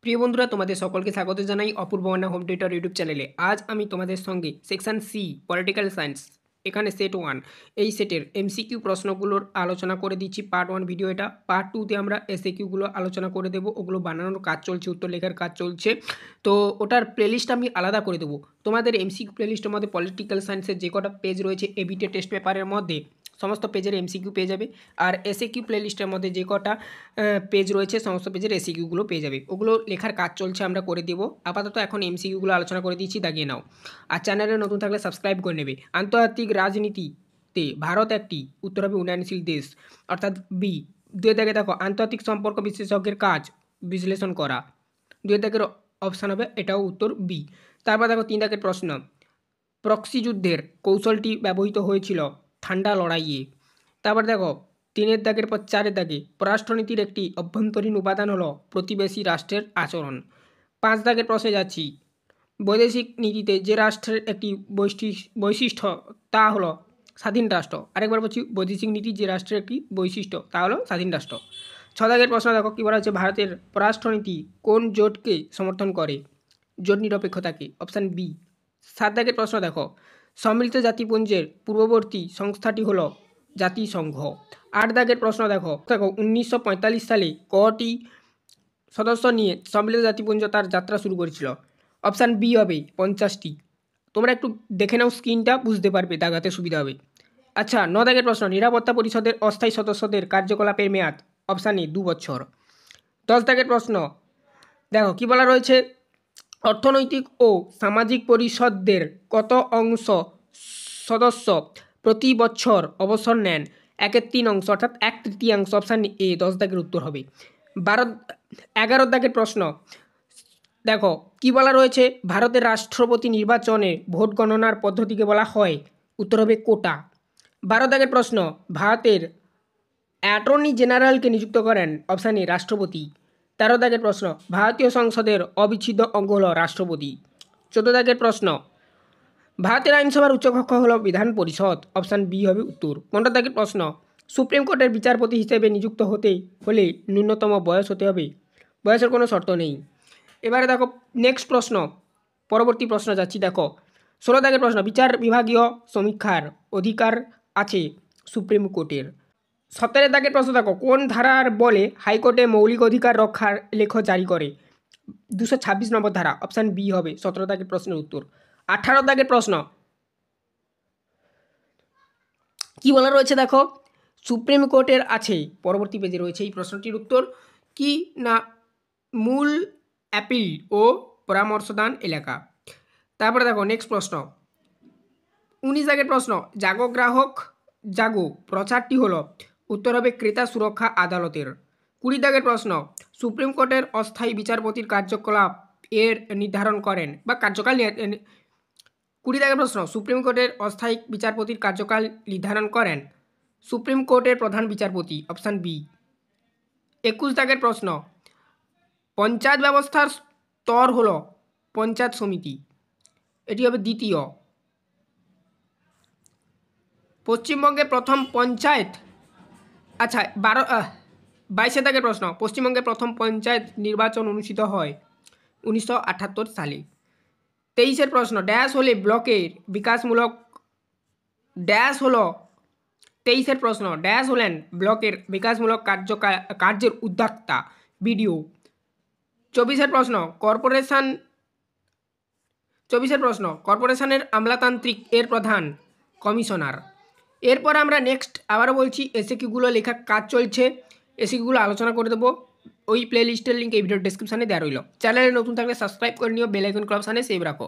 প্রিয় বন্ধুরা, তোমাদের সকলকে স্বাগত জানাই অপূর্ব অন্না হোম টিউটর ইউটিউব চ্যানেলে। আজ আমি তোমাদের সঙ্গে সেকশন সি পলিটিক্যাল সায়েন্স, এখানে সেট 1, এই সেটের এমসিকিউ প্রশ্নগুলোর আলোচনা করে দিচ্ছি। পার্ট 1 ভিডিও এটা। পার্ট 2তে আমরা এসএকিউগুলো আলোচনা করে দেবো। ওগুলো বানানোর কাজ চলছে, উত্তর লেখার কাজ চলছে। তো ওটার প্লেলিস্ট আমি আলাদা করে দেবো। তোমাদের এমসিকিউ প্লেলিস্টের মধ্যে পলিটিক্যাল সায়েন্সের যে কটা পেজ রয়েছে এবিটে টেস্ট পেপারের মধ্যে সমস্ত পেজের এমসিকিউ পেয়ে যাবে। আর এসএকিউ প্লেলিস্টের মধ্যে যে কটা পেজ রয়েছে সমস্ত পেজের এসিকিউগুলো পেয়ে যাবে। ওগুলো লেখার কাজ চলছে, আমরা করে দেবো। আপাতত এখন এমসিকিউগুলো আলোচনা করে দিচ্ছি, দাগিয়ে নাও। আর চ্যানেলে নতুন থাকলে সাবস্ক্রাইব করে নেবে। আন্তর্জাতিক রাজনীতিতে ভারত একটি উত্তর হবে উন্নয়নশীল দেশ, অর্থাৎ বি। দুই দাগে দেখো, আন্তর্জাতিক সম্পর্ক বিশেষজ্ঞের কাজ বিশ্লেষণ করা। দুই দাগের অপশান হবে এটাও উত্তর বি। তারপর দেখো 3 দাগের প্রশ্ন, প্রক্সি যুদ্ধের কৌশলটি ব্যবহৃত হয়েছিল ঠান্ডা লড়াইয়ে। তারপর দেখো 3 দাগের পর 4 দাগে, পররাষ্ট্রনীতির একটি অভ্যন্তরীণ উপাদান হলো প্রতিবেশী রাষ্ট্রের আচরণ। 5 দাগের প্রশ্নে যাচ্ছি, বৈদেশিক নীতিতে যে রাষ্ট্রের একটি বৈশিষ্ট্য তা হলো স্বাধীন রাষ্ট্র। আরেকবার বলছি, বৈদেশিক নীতি যে রাষ্ট্রের একটি বৈশিষ্ট্য তা হলো স্বাধীন রাষ্ট্র। 6 দাগের প্রশ্ন দেখো কী বলা হচ্ছে, ভারতের পররাষ্ট্রনীতি কোন জোটকে সমর্থন করে? জোট নিরপেক্ষতাকে, অপশান বি। 7 দাগের প্রশ্ন দেখো, সম্মিলিত জাতিপুঞ্জের পূর্ববর্তী সংস্থাটি হলো জাতিসংঘ। 8 দাগের প্রশ্ন দেখো 1945 সালে কটি সদস্য নিয়ে সম্মিলিত জাতিপুঞ্জ তার যাত্রা শুরু করেছিল? অপশান বি হবে 50টি। তোমরা একটু দেখে নাও স্ক্রিনটা, বুঝতে পারবে, দাগাতে সুবিধা হবে। আচ্ছা, 9 দাগের প্রশ্ন, নিরাপত্তা পরিষদের অস্থায়ী সদস্যদের কার্যকলাপের মেয়াদ? অপশান এ 2 বছর। 10 দাগের প্রশ্ন দেখো কি বলা রয়েছে, অর্থনৈতিক ও সামাজিক পরিষদের কত অংশ সদস্য প্রতি বছর অবসর নেন? 1/3 অংশ, অর্থাৎ 1/3। অপশান এ 10 দাগের উত্তর হবে। 11 দাগের প্রশ্ন দেখো কি বলা রয়েছে, ভারতের রাষ্ট্রপতি নির্বাচনে ভোট গণনার পদ্ধতিকে বলা হয়? উত্তর হবে কোটা। 12 দাগের প্রশ্ন, ভারতের অ্যাটর্নি জেনারেলকে নিযুক্ত করেন? অপশান এ রাষ্ট্রপতি। 13 দাগের প্রশ্ন, ভারতীয় সংসদের অবিচ্ছেদ্য অঙ্গ হল রাষ্ট্রপতি। 14 দাগের প্রশ্ন, ভারতের আইনসভার উচ্চকক্ষ হল বিধান পরিষদ। অপশান বি হবে উত্তর। 15 দাগের প্রশ্ন, সুপ্রিম কোর্টের বিচারপতি হিসেবে নিযুক্ত হতে হলে ন্যূনতম বয়স হতে হবে? বয়সের কোনো শর্ত নেই। এবারে দেখো নেক্সট প্রশ্ন, পরবর্তী প্রশ্ন যাচ্ছি। দেখো 16 দাগের প্রশ্ন, বিচার বিভাগীয় সমীক্ষার অধিকার আছে সুপ্রিম কোর্টের। 17 দাগের প্রশ্ন দেখো, কোন ধারার বলে হাইকোর্টে মৌলিক অধিকার রক্ষার লেখ জারি করে? 226 নম্বর ধারা। অপশান বি হবে 17 দাগের প্রশ্নের উত্তর। 18 দাগের প্রশ্ন কি বলা রয়েছে দেখো, সুপ্রিম কোর্টের আছে, পরবর্তী পেজে রয়েছে এই প্রশ্নটির উত্তর কি না, মূল অ্যাপিল ও পরামর্শদান এলাকা। তারপরে দেখো নেক্সট প্রশ্ন 19 দাগের প্রশ্ন, জাগো গ্রাহক জাগো প্রচারটি হলো? উত্তর হবে ক্রেতা সুরক্ষা আদালতের। 20 দাগের প্রশ্ন, সুপ্রিম কোর্টের অস্থায়ী বিচারপতির কার্যকলাপ এর নির্ধারণ করেন বা কার্যকাল 20 দাগের প্রশ্ন, সুপ্রিম কোর্টের অস্থায়ী বিচারপতির কার্যকাল নির্ধারণ করেন সুপ্রিম কোর্টের প্রধান বিচারপতি। Option B. 21 দাগের প্রশ্ন, পঞ্চায়েত ব্যবস্থার স্তর হলো পঞ্চায়েত সমিতি, এটি হবে দ্বিতীয়। পশ্চিমবঙ্গে প্রথম পঞ্চায়েত, আচ্ছা 22 দাগের প্রশ্ন, পশ্চিমবঙ্গে প্রথম পঞ্চায়েত নির্বাচন অনুষ্ঠিত হয় 1978 সালে। 23 প্রশ্ন, ড্যাশ হলে ব্লকের বিকাশমূলক ড্যাশ হলো 23 প্রশ্ন, ড্যাশ হলেন ব্লকের বিকাশমূলক কার্যের উদ্যোক্তা? বিডিও। 24 প্রশ্ন, কর্পোরেশনের আমলাতান্ত্রিক এর প্রধান? কমিশনার। এরপর আমরা নেক্সট আবারও বলছি এসএকিউগুলো লেখার কাজ চলছে, এসএকিউগুলো আলোচনা করে দেবো। ওই প্লে লিস্টের লিঙ্ক এই ভিডিওর ডেসক্রিপশানে দেওয়া রইল। চ্যানেলে নতুন থাকলে সাবস্ক্রাইব করে নিও, বেল আইকন অপশানে সেভ রাখো।